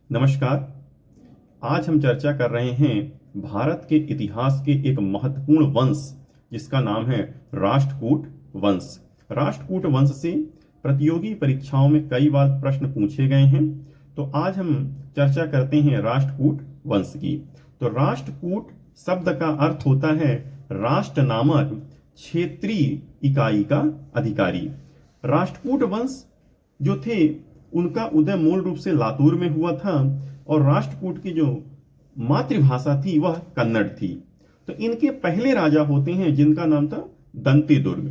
नमस्कार। आज हम चर्चा कर रहे हैं भारत के इतिहास के एक महत्वपूर्ण वंश जिसका नाम है राष्ट्रकूट वंश। राष्ट्रकूट वंश से प्रतियोगी परीक्षाओं में कई बार प्रश्न पूछे गए हैं, तो आज हम चर्चा करते हैं राष्ट्रकूट वंश की। तो राष्ट्रकूट शब्द का अर्थ होता है राष्ट्र नामक क्षेत्रीय इकाई का अधिकारी। राष्ट्रकूट वंश जो थे उनका उदय मूल रूप से लातूर में हुआ था और राष्ट्रकूट की जो मातृभाषा थी वह कन्नड़ थी। तो इनके पहले राजा होते हैं जिनका नाम था दंतीदुर्ग।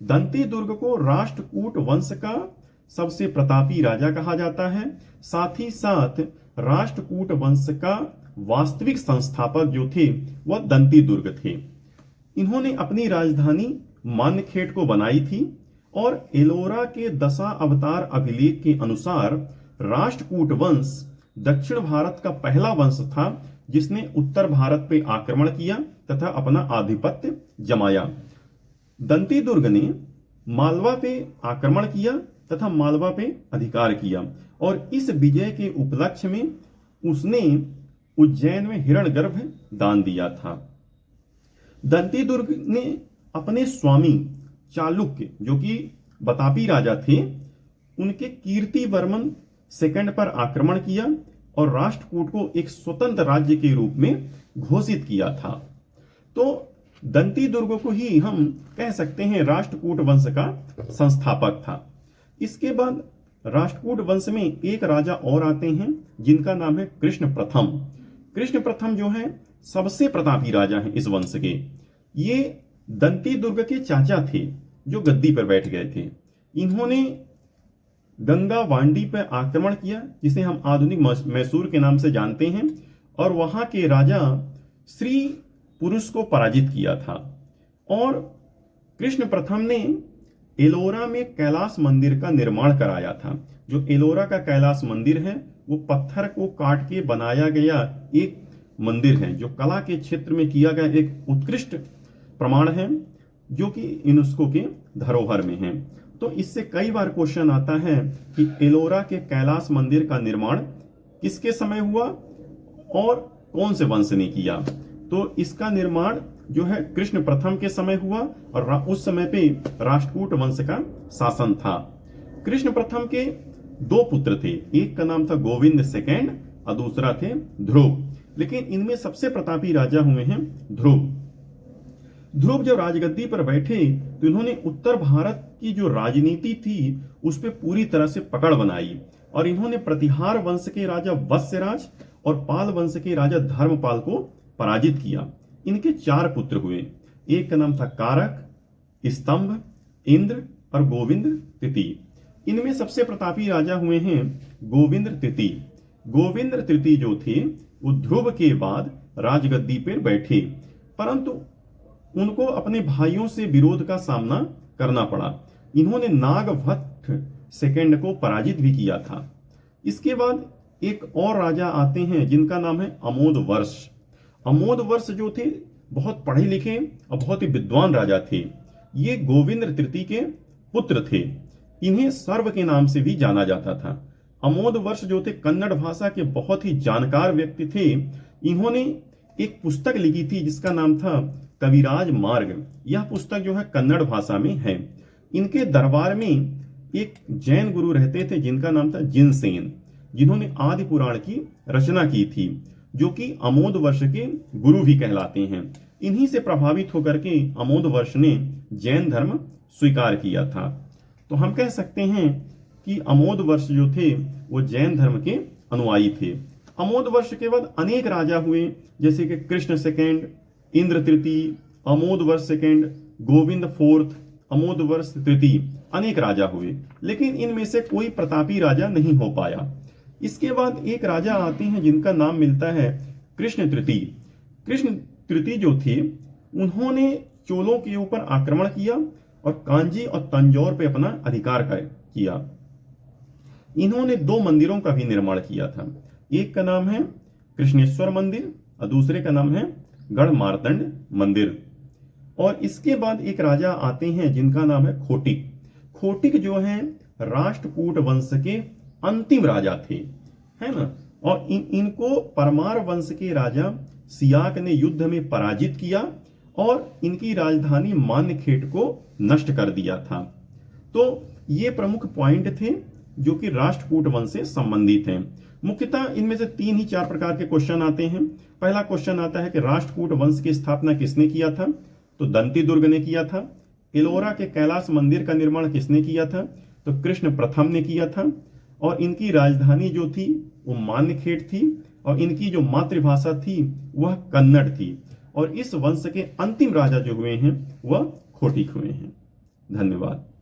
दंतीदुर्ग को राष्ट्रकूट वंश का सबसे प्रतापी राजा कहा जाता है। साथ ही साथ राष्ट्रकूट वंश का वास्तविक संस्थापक जो थे वह दंतीदुर्ग थे। इन्होंने अपनी राजधानी मान्यखेड़ को बनाई थी और एलोरा के दशा अवतार अभिलेख के अनुसार राष्ट्रकूट वंश दक्षिण भारत का पहला वंश था जिसने उत्तर भारत पे आक्रमण किया तथा अपना आधिपत्य जमाया। दंतीदुर्ग ने मालवा पे आक्रमण किया तथा मालवा पे अधिकार किया और इस विजय के उपलक्ष्य में उसने उज्जैन में हिरण्यगर्भ दान दिया था। दंतीदुर्ग ने अपने स्वामी चालुक्य जो कि बतापी राजा थे उनके कीर्ति वर्मन सेकंड पर आक्रमण किया और राष्ट्रकूट को एक स्वतंत्र राज्य के रूप में घोषित किया था। तो दंतीदुर्ग को ही हम कह सकते हैं राष्ट्रकूट वंश का संस्थापक था। इसके बाद राष्ट्रकूट वंश में एक राजा और आते हैं जिनका नाम है कृष्ण प्रथम। कृष्ण प्रथम जो है सबसे प्रतापी राजा हैं इस वंश के। ये दंतीदुर्ग के चाचा थे जो गद्दी पर बैठ गए थे। इन्होंने गंगा वांडी पर आक्रमण किया जिसे हम आधुनिक मैसूर के नाम से जानते हैं और वहां के राजा श्री पुरुष को पराजित किया था। और कृष्ण प्रथम ने एलोरा में कैलाश मंदिर का निर्माण कराया था। जो एलोरा का कैलाश मंदिर है वो पत्थर को काट के बनाया गया एक मंदिर है जो कला के क्षेत्र में किया गया एक उत्कृष्ट प्रमाण है जो कि यूनेस्को के धरोहर में है। तो इससे कई बार क्वेश्चन आता है कि एलोरा के कैलाश मंदिर का निर्माण किसके समय हुआ और कौन से वंश ने किया। तो इसका निर्माण जो है कृष्ण प्रथम के समय हुआ और उस समय पे राष्ट्रकूट वंश का शासन था। कृष्ण प्रथम के दो पुत्र थे, एक का नाम था गोविंद सेकेंड और दूसरा थे ध्रुव। लेकिन इनमें सबसे प्रतापी राजा हुए हैं ध्रुव। ध्रुव जब राजगद्दी पर बैठे तो इन्होंने उत्तर भारत की जो राजनीति थी उस पर पूरी तरह से पकड़ बनाई और इन्होंने प्रतिहार वंश के राजा वत्स्यराज और पाल वंश के राजा धर्मपाल को पराजित किया। इनके चार पुत्र हुए, एक का नाम था कारक, स्तंभ, इंद्र और गोविंद तृतीय। इनमें सबसे प्रतापी राजा हुए हैं गोविंद तृतीय। गोविंद तृतीय जो थे वो ध्रुव के बाद राजगद्दी पर बैठे, परंतु उनको अपने भाइयों से विरोध का सामना करना पड़ा। इन्होंने नागभट्ट सेकेंड को पराजित भी किया था। इसके बाद एक और राजा आते हैं जिनका नाम है अमोदवर्ष। अमोदवर्ष जो थे बहुत पढ़े लिखे और बहुत ही विद्वान राजा थे। ये गोविंद तृतीय के पुत्र थे। इन्हें सर्व के नाम से भी जाना जाता था। अमोदवर्ष जो थे कन्नड़ भाषा के बहुत ही जानकार व्यक्ति थे। इन्होंने एक पुस्तक लिखी थी जिसका नाम था कविराज मार्ग। यह पुस्तक जो है कन्नड़ भाषा में है। इनके दरबार में एक जैन गुरु रहते थे जिनका नाम था जिनसेन, जिन्होंने आदि पुराण की रचना की थी, जो कि अमोदवर्ष के गुरु भी कहलाते हैं। इन्हीं से प्रभावित होकर के अमोदवर्ष ने जैन धर्म स्वीकार किया था। तो हम कह सकते हैं कि अमोदवर्ष जो थे वो जैन धर्म के अनुयायी थे। अमोदवर्ष के बाद अनेक राजा हुए जैसे कि कृष्ण सेकेंड, इंद्र तृतीय, अमोदवर्ष सेकेंड, गोविंद फोर्थ, अमोदवर्ष तृतीय, अनेक राजा हुए, लेकिन इनमें से कोई प्रतापी राजा नहीं हो पाया। इसके बाद एक राजा आते हैं जिनका नाम मिलता है कृष्ण तृतीय। कृष्ण तृतीय जो थे उन्होंने चोलों के ऊपर आक्रमण किया और कांजी और तंजौर पे अपना अधिकार किया। इन्होंने दो मंदिरों का भी निर्माण किया था। एक का नाम है कृष्णेश्वर मंदिर और दूसरे का नाम है गढ़ मार्तंड मंदिर। और इसके बाद एक राजा आते हैं जिनका नाम है खोटिक। खोटिक जो है राष्ट्रकूट वंश के अंतिम राजा थे, है ना। और इनको परमार वंश के राजा सियाक ने युद्ध में पराजित किया और इनकी राजधानी मान्यखेट को नष्ट कर दिया था। तो ये प्रमुख पॉइंट थे जो कि राष्ट्रकूट वंश से संबंधित हैं। मुख्यतः इनमें से 3 ही 4 प्रकार के क्वेश्चन आते हैं। पहला क्वेश्चन आता है कि राष्ट्रकूट वंश की स्थापना किसने किया था? तो दंती दुर्ग ने किया था। एलोरा के कैलाश मंदिर का निर्माण किसने किया था? तो कृष्ण प्रथम ने किया था। और इनकी राजधानी जो थी वो मान्यखेट थी और इनकी जो मातृभाषा थी वह कन्नड़ थी। और इस वंश के अंतिम राजा जो हुए हैं वह खोटिक हुए हैं। धन्यवाद।